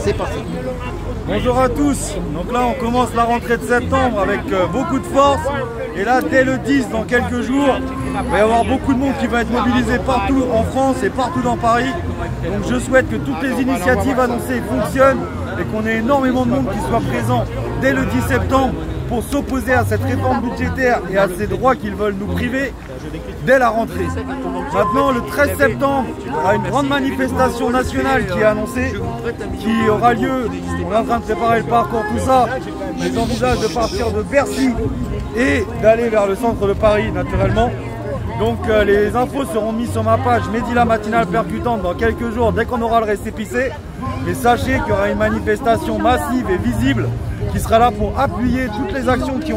C'est parti. Bonjour à tous. Donc là, on commence la rentrée de septembre avec beaucoup de force. Et là, dès le 10, dans quelques jours, il va y avoir beaucoup de monde qui va être mobilisé partout en France et partout dans Paris. Donc je souhaite que toutes les initiatives annoncées fonctionnent et qu'on ait énormément de monde qui soit présent dès le 10 septembre pour s'opposer à cette réforme budgétaire et à ces droits qu'ils veulent nous priver dès la rentrée. Maintenant, le 13 septembre, il y aura une grande manifestation nationale qui est annoncée, qui aura lieu. On est en train de préparer le parcours, tout ça. Mais j'envisage de partir de Bercy et d'aller vers le centre de Paris, naturellement. Donc les infos seront mises sur ma page Mehdi la matinale percutante dans quelques jours, dès qu'on aura le récépissé. Mais sachez qu'il y aura une manifestation massive et visible qui sera là pour appuyer toutes les actions qui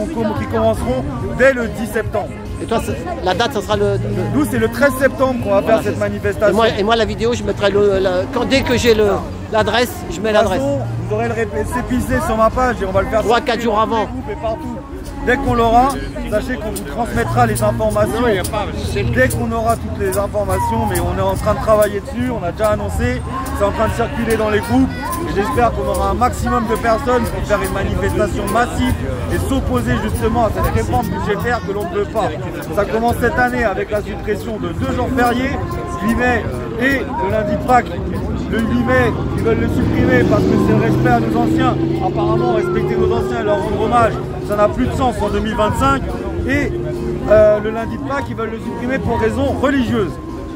commenceront dès le 10 septembre. Et toi, la date, ça sera le... Nous, c'est le 13 septembre qu'on va faire cette manifestation. Et moi, la vidéo, je mettrai dès que j'ai l'adresse, je mets l'adresse. Vous aurez le récépissé sur ma page et on va le faire 3-4 jours avant. Et partout. Dès qu'on l'aura, sachez qu'on vous transmettra les informations. Dès qu'on aura toutes les informations, mais on est en train de travailler dessus, on a déjà annoncé, c'est en train de circuler dans les groupes. Et j'espère qu'on aura un maximum de personnes pour faire une manifestation massive et s'opposer justement à cette réforme budgétaire que l'on ne veut pas. Ça commence cette année avec la suppression de 2 jours fériés, 8 mai et le lundi de Pâques. Le 8 mai, ils veulent le supprimer parce que c'est le respect à nos anciens. Apparemment, respecter nos anciens et leur rendre hommage, ça n'a plus de sens en 2025. Et le lundi de Pâques, ils veulent le supprimer pour raisons religieuses.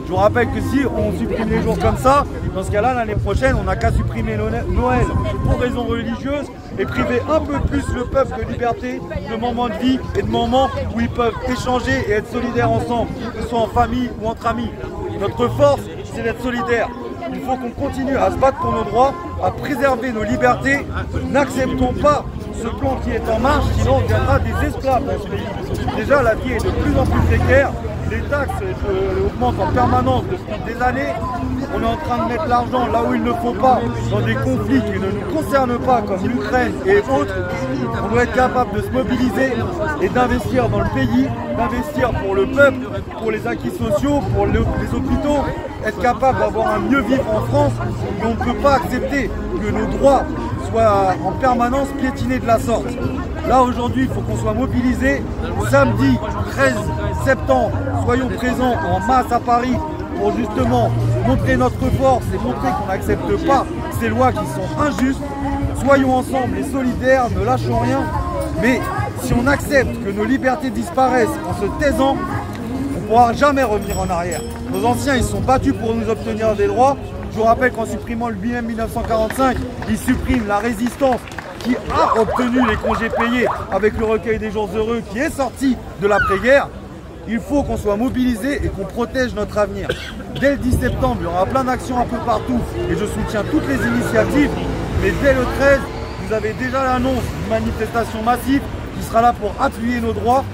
Je vous rappelle que si on supprime les jours comme ça, dans ce cas-là, l'année prochaine, on n'a qu'à supprimer Noël pour raisons religieuses et priver un peu plus le peuple de liberté, de moments de vie et de moments où ils peuvent échanger et être solidaires ensemble, que ce soit en famille ou entre amis. Notre force, c'est d'être solidaires. Il faut qu'on continue à se battre pour nos droits, à préserver nos libertés. N'acceptons pas ce plan qui est en marche, sinon on deviendra des esclaves dans ce pays. Déjà, la vie est de plus en plus précaire. Les taxes augmentent en permanence depuis des années. On est en train de mettre l'argent là où il ne faut pas, dans des conflits qui ne nous concernent pas, comme l'Ukraine et autres. On doit être capable de se mobiliser et d'investir dans le pays, d'investir pour le peuple, pour les acquis sociaux, pour les hôpitaux, être capable d'avoir un mieux vivre en France. Et on ne peut pas accepter que nos droits soient en permanence piétinés de la sorte. Là aujourd'hui, il faut qu'on soit mobilisés. Samedi 13 septembre, soyons présents en masse à Paris pour justement montrer notre force et montrer qu'on n'accepte pas ces lois qui sont injustes. Soyons ensemble et solidaires, ne lâchons rien. Mais si on accepte que nos libertés disparaissent en se taisant, on ne pourra jamais revenir en arrière. Nos anciens, ils sont battus pour nous obtenir des droits. Je vous rappelle qu'en supprimant le BM 1945, ils suppriment la résistance qui a obtenu les congés payés avec le recueil des jours heureux qui est sorti de l'après-guerre. Il faut qu'on soit mobilisés et qu'on protège notre avenir. Dès le 10 septembre, il y aura plein d'actions un peu partout et je soutiens toutes les initiatives. Mais dès le 13, vous avez déjà l'annonce d'une manifestation massive qui sera là pour appuyer nos droits.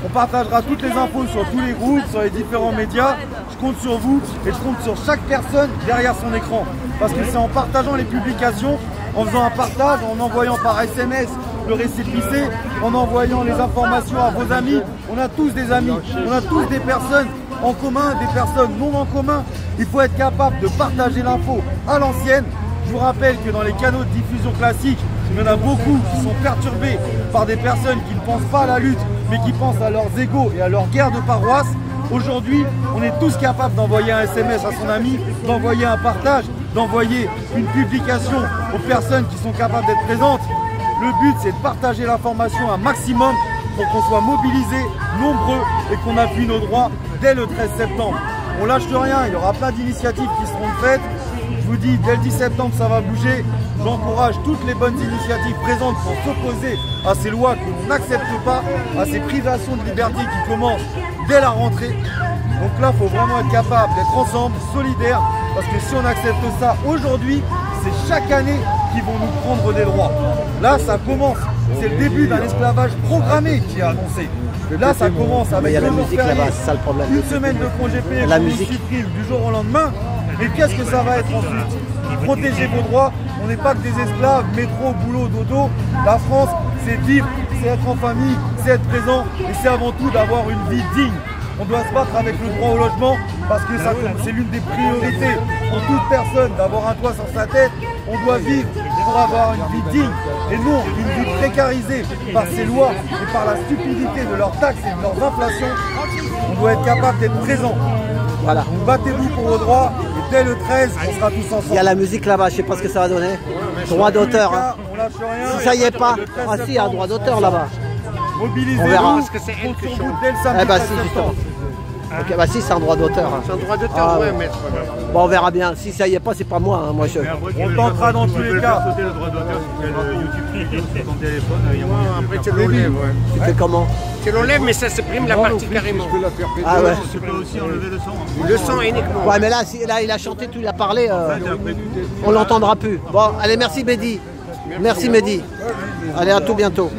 On partagera toutes les infos sur tous les groupes, sur les différents médias. Je compte sur vous et je compte sur chaque personne derrière son écran. Parce que c'est en partageant les publications, en faisant un partage, en envoyant par SMS le récépissé, en envoyant les informations à vos amis. On a tous des amis, on a tous des personnes en commun, des personnes non en commun. Il faut être capable de partager l'info à l'ancienne. Je vous rappelle que dans les canaux de diffusion classiques, il y en a beaucoup qui sont perturbés par des personnes qui ne pensent pas à la lutte, mais qui pensent à leurs égos et à leur guerre de paroisse. Aujourd'hui, on est tous capables d'envoyer un SMS à son ami, d'envoyer un partage, d'envoyer une publication aux personnes qui sont capables d'être présentes. Le but, c'est de partager l'information un maximum pour qu'on soit mobilisés, nombreux et qu'on appuie nos droits dès le 13 septembre. On lâche rien, il y aura plein d'initiatives qui seront faites. Je vous dis, dès le 10 septembre, ça va bouger. J'encourage toutes les bonnes initiatives présentes pour s'opposer à ces lois que l'on n'accepte pas, à ces privations de liberté qui commencent dès la rentrée. Donc là, il faut vraiment être capable d'être ensemble, solidaires, parce que si on accepte ça aujourd'hui, c'est chaque année qu'ils vont nous prendre des droits. Là, ça commence. C'est le début d'un esclavage programmé qui est annoncé. Là, ça commence avec la musique là-bas, c'est ça le problème. Une semaine de congé payé pour nous supprimer du jour au lendemain. Et qu'est-ce que ça va être ensuite? Protéger vos droits. On n'est pas que des esclaves, métro, boulot, dodo. La France, c'est vivre, c'est être en famille, c'est être présent et c'est avant tout d'avoir une vie digne. On doit se battre avec le droit au logement parce que c'est l'une des priorités pour toute personne d'avoir un toit sur sa tête. On doit vivre pour avoir une vie digne et non une vie précarisée par ces lois et par la stupidité de leurs taxes et de leurs inflations. On doit être capable d'être présent. Voilà. Battez-vous pour vos droits et dès le 13, on sera tous ensemble. Il y a la musique là-bas, je sais pas ce que ça va donner. Droit d'auteur. Hein. Si ça y est pas. Ah si, il y a un droit d'auteur là-bas. Mobilisez-vous. On verra. Parce que c'est elle qui chante. Dès le samedi. Eh bah si, justement. Ok, bah si, c'est un droit d'auteur. Hein. C'est un droit d'auteur, ouais, maître. Bon, on verra bien. Si ça y est pas, c'est pas moi. Hein. Moi je... On tentera dans tous les cas. Le droit d'auteur, sur ton téléphone, il y a moyen. Après, tu l'enlèves, ouais. Tu fais comment? Tu l'enlèves, mais ça supprime la partie carrément. Ah ouais. Tu peux aussi enlever le son. Hein. Le son uniquement. Ouais, mais là, là il a chanté, tout il a parlé. On l'entendra plus. Bon, allez, merci Mehdi. Merci Mehdi. Allez, à tout bientôt.